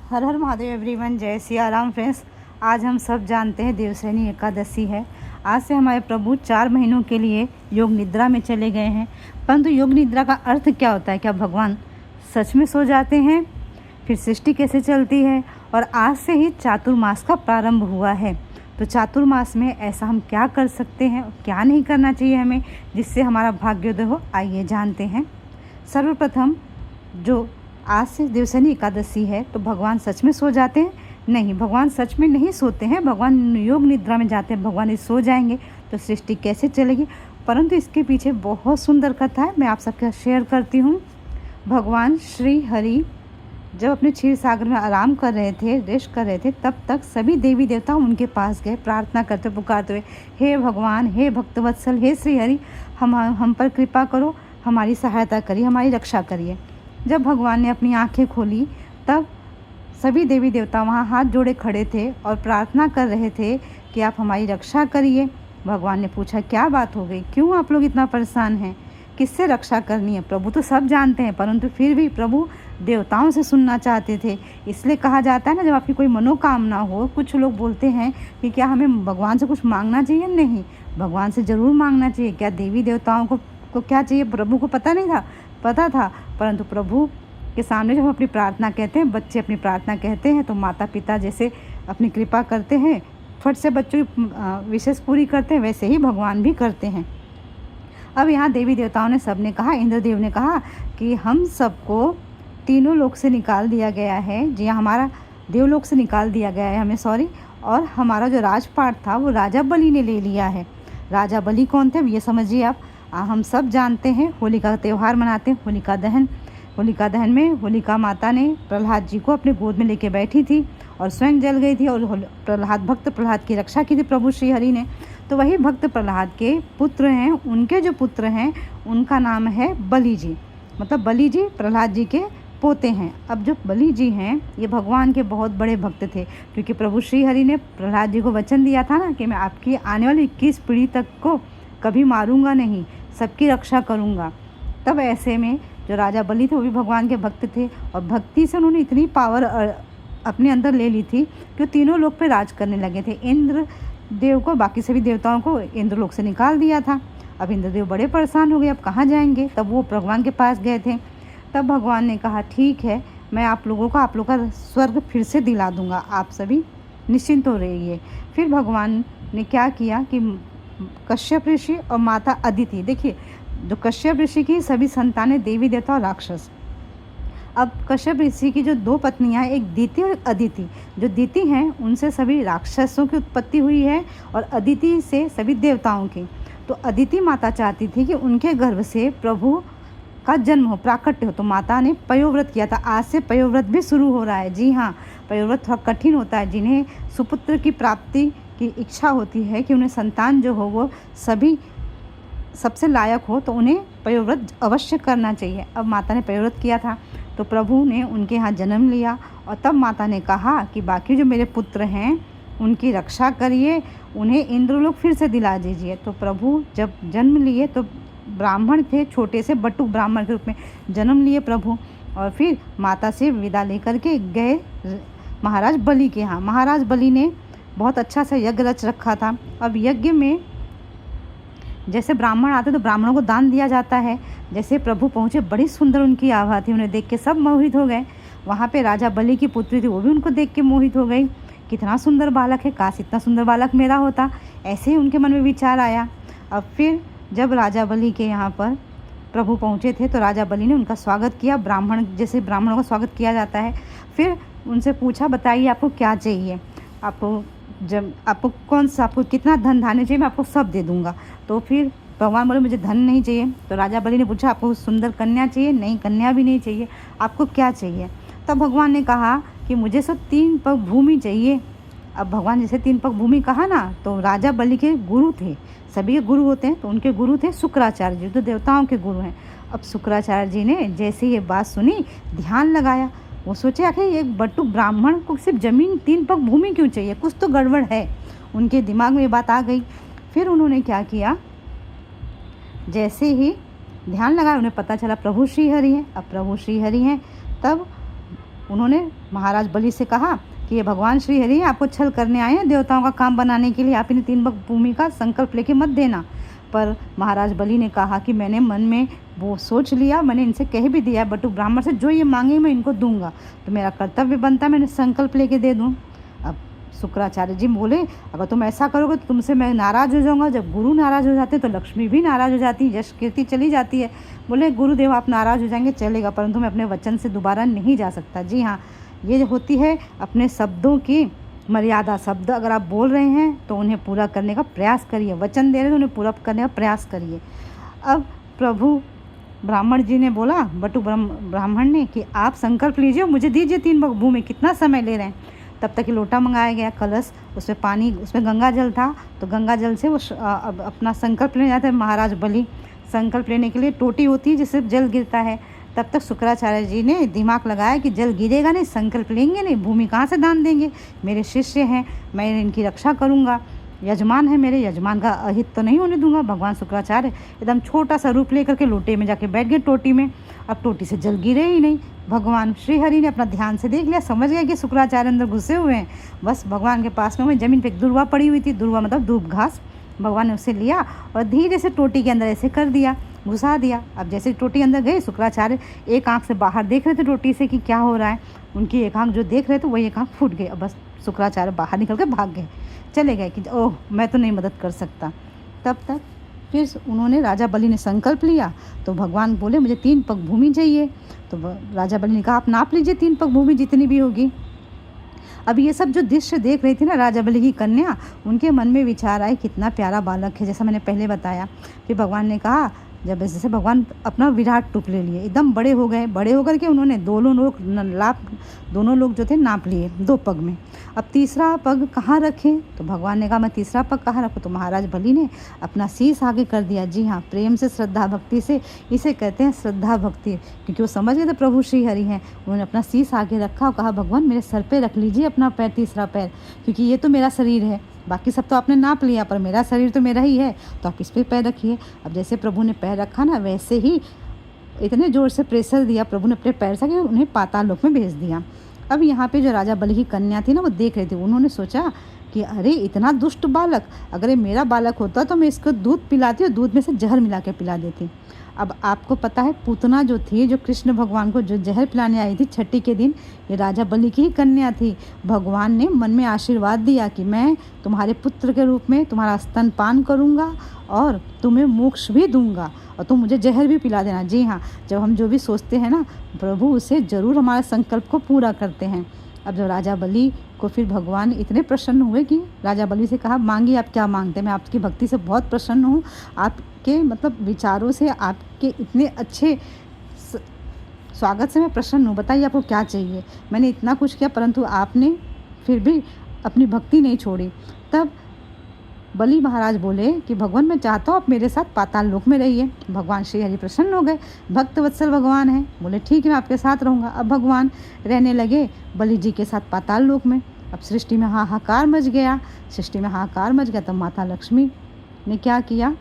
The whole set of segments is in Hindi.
हर हर महादेव एवरीवन, जय सिया राम फ्रेंड्स। आज हम सब जानते हैं देवशयनी एकादशी है। आज से हमारे प्रभु 4 महीनों के लिए योग निद्रा में चले गए हैं। परंतु योग निद्रा का अर्थ क्या होता है? क्या भगवान सच में सो जाते हैं? फिर सृष्टि कैसे चलती है? और आज से ही चातुर्मास का प्रारंभ हुआ है। तो चातुर्मास में ऐसा हम क्या कर सकते हैं, क्या नहीं करना चाहिए हमें, जिससे हमारा भाग्योदय हो, आइए जानते हैं। सर्वप्रथम, जो आज से देवशयनी एकादशी है, तो भगवान सच में सो जाते हैं? नहीं, भगवान सच में नहीं सोते हैं। भगवान योग निद्रा में जाते हैं। भगवान ये सो जाएंगे तो सृष्टि कैसे चलेगी? परंतु इसके पीछे बहुत सुंदर कथा है, मैं आप सबके साथ शेयर करती हूँ। भगवान श्री हरि जब अपने क्षीर सागर में आराम कर रहे थे, रेस्ट कर रहे थे, तब तक सभी देवी देवता उनके पास गए, प्रार्थना करते पुकारते हुए, हे भगवान, हे भक्तवत्सल, हे श्री हरि, हम पर कृपा करो, हमारी सहायता करिए, हमारी रक्षा करिए। जब भगवान ने अपनी आंखें खोली, तब सभी देवी देवता वहाँ हाथ जोड़े खड़े थे और प्रार्थना कर रहे थे कि आप हमारी रक्षा करिए। भगवान ने पूछा, क्या बात हो गई? क्यों आप लोग इतना परेशान हैं? किससे रक्षा करनी है? प्रभु तो सब जानते हैं, परंतु फिर भी प्रभु देवताओं से सुनना चाहते थे। इसलिए कहा जाता है ना, जब आपकी कोई मनोकामना हो, कुछ लोग बोलते हैं कि क्या हमें भगवान से कुछ मांगना चाहिए? नहीं, भगवान से ज़रूर मांगना चाहिए। क्या देवी देवताओं को क्या चाहिए? प्रभु को पता नहीं था? पता था, परंतु प्रभु के सामने जब हम अपनी प्रार्थना कहते हैं, बच्चे अपनी प्रार्थना कहते हैं, तो माता पिता जैसे अपनी कृपा करते हैं, फट से बच्चों की विशेष पूरी करते हैं, वैसे ही भगवान भी करते हैं। अब यहाँ देवी देवताओं ने सबने कहा, इंद्रदेव ने कहा कि हम सबको तीनों लोक से निकाल दिया गया है। जी, हमारा देवलोक से निकाल दिया गया है हमें, सॉरी। और हमारा जो राजपाट था वो राजा बलि ने ले लिया है। राजा बलि कौन थे, ये समझिए आप। हम सब जानते हैं, होलिका का त्यौहार मनाते हैं, होलिका दहन। होलिका दहन में होलिका माता ने प्रहलाद जी को अपने गोद में लेके बैठी थी और स्वयं जल गई थी, और भक्त प्रहलाद की रक्षा की थी प्रभु श्री हरि ने। तो वही भक्त प्रहलाद के पुत्र हैं, उनके जो पुत्र हैं उनका नाम है बलि जी। मतलब बलि जी प्रहलाद जी के पोते हैं। अब जो बलि जी हैं, ये भगवान के बहुत बड़े भक्त थे, क्योंकि प्रभु श्री हरि ने प्रहलाद जी को वचन दिया था ना कि मैं आपकी आने वाली 21 पीढ़ी तक को कभी मारूंगा नहीं, सबकी रक्षा करूंगा। तब ऐसे में जो राजा बलि थे वो भी भगवान के भक्त थे, और भक्ति से उन्होंने इतनी पावर अपने अंदर ले ली थी कि वो तीनों लोक पे राज करने लगे थे। इंद्र देव को, बाकी सभी देवताओं को इंद्रलोक से निकाल दिया था। अब इंद्रदेव बड़े परेशान हो गए, अब कहाँ जाएंगे? तब वो भगवान के पास गए थे। तब भगवान ने कहा, ठीक है, मैं आप लोगों का स्वर्ग फिर से दिला दूंगा, आप सभी निश्चिंत हो रहिए। फिर भगवान ने क्या किया कि कश्यप ऋषि और माता अदिति, देखिए जो कश्यप ऋषि की सभी संतानें देवी देवता और राक्षस। अब कश्यप ऋषि की जो 2 पत्नियां, एक दीति और अदिति। जो दीति हैं उनसे सभी राक्षसों की उत्पत्ति हुई है, और अदिति से सभी देवताओं की। तो अदिति माता चाहती थी कि उनके गर्भ से प्रभु का जन्म हो, प्राकट्य हो। तो माता ने पयोव्रत किया था। आज से पयोव्रत भी शुरू हो रहा है। जी हाँ, पयोव्रत थोड़ा कठिन होता है। जिन्हें सुपुत्र की प्राप्ति की इच्छा होती है कि उन्हें संतान जो हो वो सबसे लायक हो, तो उन्हें पयोव्रत अवश्य करना चाहिए। अब माता ने पयोव्रत किया था, तो प्रभु ने उनके यहाँ जन्म लिया, और तब माता ने कहा कि बाकी जो मेरे पुत्र हैं उनकी रक्षा करिए, उन्हें इंद्रलोक फिर से दिला दीजिए। तो प्रभु जब जन्म लिए तो ब्राह्मण थे, छोटे से बटुक ब्राह्मण के रूप में जन्म लिए प्रभु, और फिर माता से विदा लेकर के गए महाराज बलि के यहाँ। महाराज बलि ने बहुत अच्छा सा यज्ञ रच रखा था। अब यज्ञ में जैसे ब्राह्मण आते तो ब्राह्मणों को दान दिया जाता है। जैसे प्रभु पहुँचे, बड़ी सुंदर उनकी आभा थी, उन्हें देख के सब मोहित हो गए। वहाँ पे राजा बलि की पुत्री थी, वो भी उनको देख के मोहित हो गई। कितना सुंदर बालक है, काश इतना सुंदर बालक मेरा होता, ऐसे ही उनके मन में विचार आया। अब फिर जब राजा बलि के यहाँ पर प्रभु पहुँचे थे, तो राजा बलि ने उनका स्वागत किया, ब्राह्मण जैसे ब्राह्मणों का स्वागत किया जाता है। फिर उनसे पूछा, बताइए आपको क्या चाहिए, आपको कितना धन धान्य चाहिए, मैं आपको सब दे दूंगा। तो फिर भगवान बोले, मुझे धन नहीं चाहिए। तो राजा बलि ने पूछा, आपको सुंदर कन्या चाहिए? नहीं, कन्या भी नहीं चाहिए, आपको क्या चाहिए? तब भगवान ने कहा कि मुझे सब 3 पग भूमि चाहिए। अब भगवान जैसे 3 पग भूमि कहा ना, तो राजा बलि के गुरु थे, सभी के गुरु होते हैं, तो उनके गुरु थे शुक्राचार्य जी, तो देवताओं के गुरु हैं। अब शुक्राचार्य जी ने जैसे ये बात सुनी, ध्यान लगाया। वो सोचे, आखिर एक बटुक ब्राह्मण को सिर्फ जमीन 3 पग भूमि क्यों चाहिए? कुछ तो गड़बड़ है। उनके दिमाग में ये बात आ गई। फिर उन्होंने क्या किया, जैसे ही ध्यान लगाया, उन्हें पता चला प्रभु श्री हरि हैं। अब प्रभु श्री हरि हैं, तब उन्होंने महाराज बलि से कहा कि ये भगवान श्री हरि आपको छल करने आए हैं, देवताओं का काम बनाने के लिए, आप इन्हें 3 पग भूमि का संकल्प लेके मत देना। पर महाराज बलि ने कहा कि मैंने मन में वो सोच लिया, मैंने इनसे कह भी दिया बटु ब्राह्मण से जो ये मांगे मैं इनको दूंगा, तो मेरा कर्तव्य बनता मैंने संकल्प लेके दे दूं। अब शुक्राचार्य जी बोले अगर तुम ऐसा करोगे तो तुमसे मैं नाराज़ हो जाऊंगा। जब गुरु नाराज़ हो जाते हैं तो लक्ष्मी भी नाराज़ हो जाती है, यश कीर्ति चली जाती है। बोले गुरुदेव आप नाराज़ हो जाएंगे चलेगा, परंतु मैं अपने वचन से दोबारा नहीं जा सकता। जी हाँ, ये होती है अपने शब्दों की मर्यादा। शब्द अगर आप बोल रहे हैं तो उन्हें पूरा करने का प्रयास करिए, वचन दे रहे हैं तो उन्हें पूरा करने का प्रयास करिए। अब प्रभु ब्राह्मण जी ने बोला, बटु ब्राह्मण ने, कि आप संकल्प लीजिए, मुझे दीजिए 3 पग भूमि, कितना समय ले रहे हैं। तब तक लोटा मंगाया गया, कलश, उसमें पानी, उसमें गंगा जल था, तो गंगा जल से वो अपना संकल्प लेने जाते हैं। महाराज बलि संकल्प लेने के लिए टोटी होती है जिससे जल गिरता है। तब तक शुक्राचार्य जी ने दिमाग लगाया कि जल गिरेगा नहीं, संकल्प लेंगे नहीं, भूमि कहाँ से दान देंगे, मेरे शिष्य हैं, मैं इनकी रक्षा करूँगा, यजमान है मेरे, यजमान का अहित तो नहीं होने दूंगा। भगवान शुक्राचार्य एकदम छोटा सा रूप लेकर के लोटे में जाके बैठ गए टोटी में। अब टोटी से जल गिरे ही नहीं। भगवान श्री हरि ने अपना ध्यान से देख लिया, समझ गया कि शुक्राचार्य अंदर घुसे हुए हैं। बस भगवान के पास में जमीन पे एक दुर्वा पड़ी हुई थी, दुर्वा मतलब धूप घास, भगवान ने उसे लिया और धीरे से टोटी के अंदर ऐसे कर दिया, घुसा दिया। अब जैसे टोटी अंदर गए, शुक्राचार्य एक आंख से बाहर देख रहे थे टोटी से कि क्या हो रहा है। उनकी एक आंख जो देख रहे थे वही एक आंख फूट गई। अब बस शुक्राचार्य बाहर निकल के भाग गए, चले गए कि ओह मैं तो नहीं मदद कर सकता। तब तक फिर उन्होंने, राजा बलि ने संकल्प लिया, तो भगवान बोले मुझे 3 पग भूमि चाहिए। तो राजा बलि ने कहा आप नाप लीजिए 3 पग भूमि जितनी भी होगी। अब ये सब जो दृश्य देख रही थी ना राजा बलि की कन्या, उनके मन में विचार आए कितना प्यारा बालक है, जैसा मैंने पहले बताया। फिर भगवान ने कहा, जब जैसे भगवान अपना विराट रूप ले लिए, एकदम बड़े हो गए, बड़े होकर के उन्होंने दोनों लोग जो थे नाप लिए 2 पग में। अब तीसरा पग कहाँ रखें, तो भगवान ने कहा मैं तीसरा पग कहाँ रखूँ, तो महाराज बलि ने अपना शीश आगे कर दिया। जी हाँ, प्रेम से, श्रद्धा भक्ति से, इसे कहते हैं श्रद्धा भक्ति, क्योंकि वो समझ गए थे प्रभु श्री हरि हैं। उन्होंने अपना शीश आगे रखा और कहा भगवान मेरे सर पे रख लीजिए अपना पैर, तीसरा पैर, क्योंकि ये तो मेरा शरीर है, बाकी सब तो आपने नाप लिया, पर मेरा शरीर तो मेरा ही है, तो आप इस पर पैर रखिए। अब जैसे प्रभु ने पैर रखा ना, वैसे ही इतने ज़ोर से प्रेशर दिया प्रभु ने अपने पैर से कि उन्हें पाताल लोक में भेज दिया। अब यहाँ पे जो राजा बलि की कन्या थी ना, वो देख रही थी। उन्होंने सोचा कि अरे इतना दुष्ट बालक, अगर ये मेरा बालक होता तो मैं इसको दूध पिलाती और दूध में से जहर मिला के पिला देती। अब आपको पता है पूतना जो थी, जो कृष्ण भगवान को जो जहर पिलाने आई थी छठी के दिन, ये राजा बलि की ही कन्या थी। भगवान ने मन में आशीर्वाद दिया कि मैं तुम्हारे पुत्र के रूप में तुम्हारा स्तनपान करूँगा और तुम्हें मोक्ष भी दूंगा और तुम मुझे जहर भी पिला देना। जी हाँ, जब हम जो भी सोचते हैं ना, प्रभु उसे ज़रूर हमारे संकल्प को पूरा करते हैं। अब जब राजा बलि को फिर भगवान इतने प्रसन्न हुए कि राजा बलि से कहा मांगिए आप क्या मांगते हैं, मैं आपकी भक्ति से बहुत प्रसन्न हूँ, आपके मतलब विचारों से, आपके इतने अच्छे स्वागत से मैं प्रसन्न हूँ, बताइए आपको क्या चाहिए। मैंने इतना कुछ किया परंतु आपने फिर भी अपनी भक्ति नहीं छोड़ी। तब बलि महाराज बोले कि भगवान मैं चाहता हूँ आप मेरे साथ पाताल लोक में रहिए। भगवान श्री हरि प्रसन्न हो गए, भक्त वत्सल भगवान हैं, बोले ठीक है मैं आपके साथ रहूँगा। अब भगवान रहने लगे बलि जी के साथ पाताल लोक में। अब सृष्टि में हाहाकार मच गया, तब माता लक्ष्मी ने क्या किया,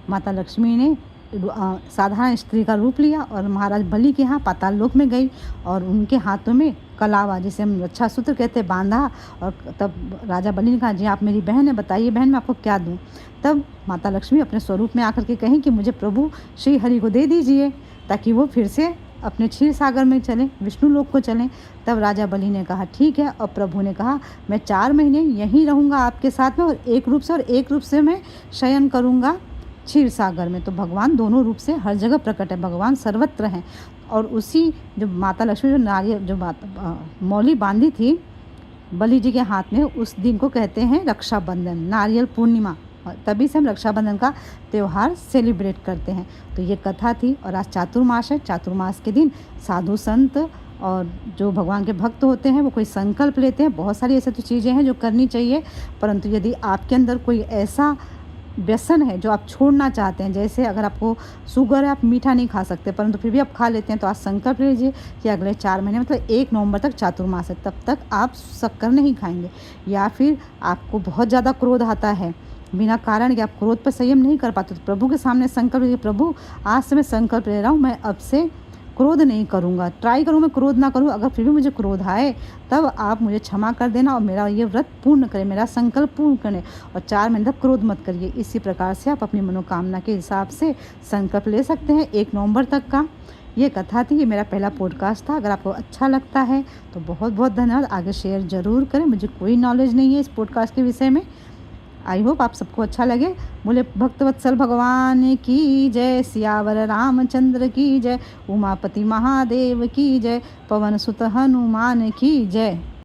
माता लक्ष्मी ने साधारण स्त्री का रूप लिया और महाराज बलि के यहाँ पाताल लोक में गई और उनके हाथों में कलावा, जिसे हम रक्षा सूत्र कहते हैं, बांधा। और तब राजा बलि ने कहा जी आप मेरी बहन है, बताइए बहन मैं आपको क्या दूं। तब माता लक्ष्मी अपने स्वरूप में आकर के कहीं कि मुझे प्रभु श्री हरि को दे दीजिए ताकि वो फिर से अपने क्षीर सागर में चलें, विष्णु लोक को चलें। तब राजा बलि ने कहा ठीक है, और प्रभु ने कहा मैं 4 महीने यहीं रहूँगा आपके साथ में और एक रूप से मैं शयन करूँगा क्षीर सागर में। तो भगवान दोनों रूप से हर जगह प्रकट है, भगवान सर्वत्र हैं। और उसी जो माता लक्ष्मी जो नारियल जो मौली बांधी थी बलि जी के हाथ में, उस दिन को कहते हैं रक्षाबंधन, नारियल पूर्णिमा, तभी से हम रक्षाबंधन का त्यौहार सेलिब्रेट करते हैं। तो ये कथा थी। और आज चातुर्मास है, चातुर्मास के दिन साधु संत और जो भगवान के भक्त होते हैं वो कोई संकल्प लेते हैं। बहुत सारी ऐसी तो चीज़ें हैं जो करनी चाहिए, परंतु यदि आपके अंदर कोई ऐसा व्यसन है जो आप छोड़ना चाहते हैं, जैसे अगर आपको शुगर है, आप मीठा नहीं खा सकते परंतु फिर भी आप खा लेते हैं, तो आज संकल्प लीजिए कि अगले 4 महीने मतलब 1 नवंबर तक चातुर्मास है, तब तक आप शक्कर नहीं खाएंगे। या फिर आपको बहुत ज़्यादा क्रोध आता है बिना कारण कि आप क्रोध पर संयम नहीं कर पाते, तो प्रभु के सामने संकल्प लीजिए, प्रभु आज से मैं संकल्प ले रहा हूँ, मैं अब से क्रोध नहीं करूँगा, ट्राई करूँ मैं क्रोध ना करूँ। अगर फिर भी मुझे क्रोध आए तब आप मुझे क्षमा कर देना और मेरा ये व्रत पूर्ण करें, मेरा संकल्प पूर्ण करें और 4 महीने तक क्रोध मत करिए। इसी प्रकार से आप अपनी मनोकामना के हिसाब से संकल्प ले सकते हैं 1 नवंबर तक का। ये कथा थी, ये मेरा पहला पॉडकास्ट था। अगर आपको अच्छा लगता है तो बहुत-बहुत धन्यवाद। आगे शेयर ज़रूर करें, मुझे कोई नॉलेज नहीं है इस पॉडकास्ट के विषय में। आई होप आप सबको अच्छा लगे। बोले भक्तवत्सल भगवान की जय, सियावर रामचंद्र की जय, उमापति महादेव की जय, पवन सुत हनुमान की जय।